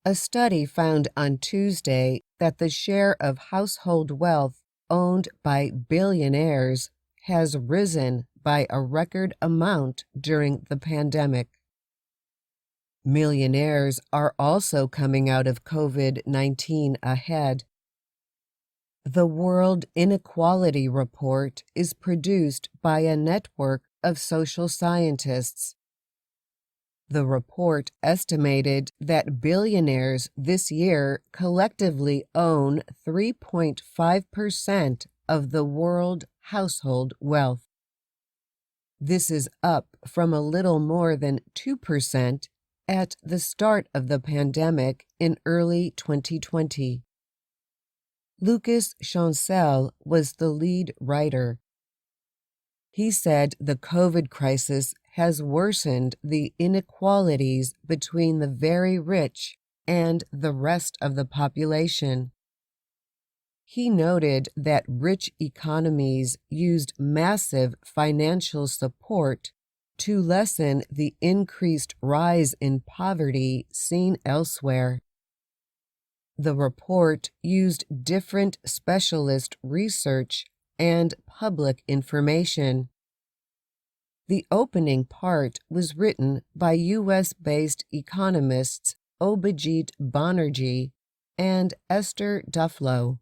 A study found on Tuesday that the share of household wealth owned by billionaires has risen by a record amount during the pandemic. Millionaires are also coming out of COVID-19 ahead. The World Inequality Report is produced by a network of social scientists. The report estimated that billionaires this year collectively own 3.5% of the world household wealth. This is up from a little more than 2% at the start of the pandemic in early 2020. Lucas Chancel was the lead writer. He said the COVID crisis has worsened the inequalities between the very rich and the rest of the population. He noted that rich economies used massive financial support to lessen the increased rise in poverty seen elsewhere. The report used different specialist research and public information. The opening part was written by U.S.-based economists Abhijit Banerjee and Esther Duflo.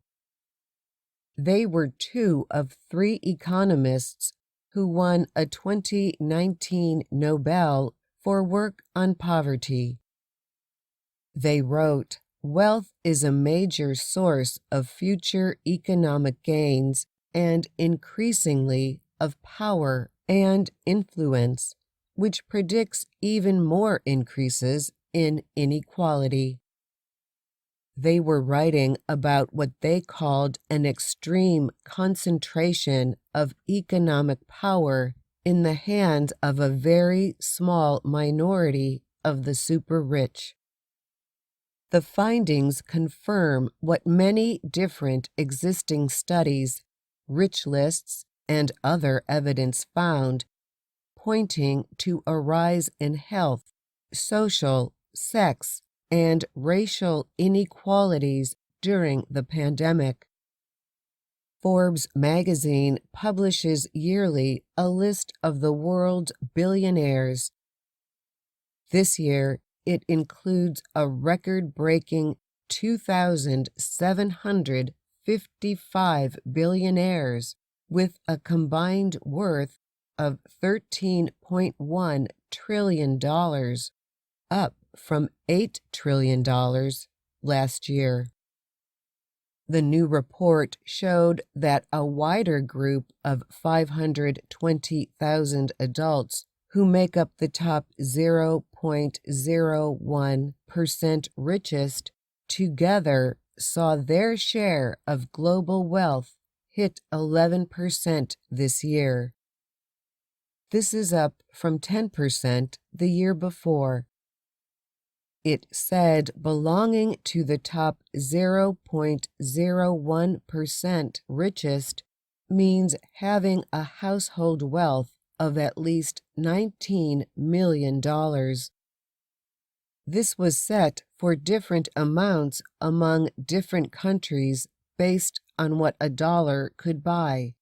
They were two of three economists who won a 2019 Nobel for work on poverty. They wrote, "Wealth is a major source of future economic gains and increasingly of power and influence, which predicts even more increases in inequality." They were writing about what they called an extreme concentration of economic power in the hands of a very small minority of the super-rich. The findings confirm what many different existing studies, rich lists, and other evidence found, pointing to a rise in health, social, sex, and racial inequalities during the pandemic. Forbes magazine publishes yearly a list of the world's billionaires. This year, it includes a record-breaking 2,755 billionaires with a combined worth of $13.1 trillion, up from $8 trillion last year. The new report showed that a wider group of 520,000 adults who make up the top 0.01% richest together saw their share of global wealth hit 11% this year. This is up from 10% the year before. It said belonging to the top 0.01% richest means having a household wealth of at least $19 million. This was set for different amounts among different countries based on what a dollar could buy.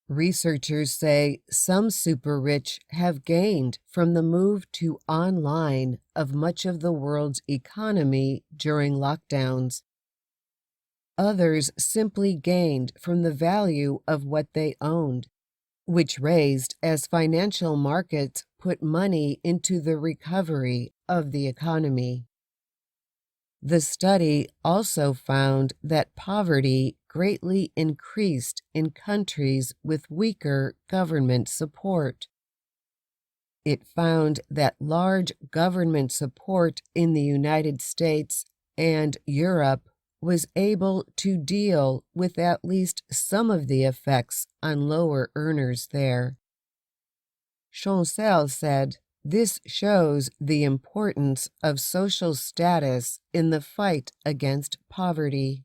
Researchers say some super-rich have gained from the move to online of much of the world's economy during lockdowns. Others simply gained from the value of what they owned, which raised as financial markets put money into the recovery of the economy. The study also found that poverty greatly increased in countries with weaker government support. It found that large government support in the United States and Europe was able to deal with at least some of the effects on lower earners there. Chancel said, "This shows the importance of social status in the fight against poverty."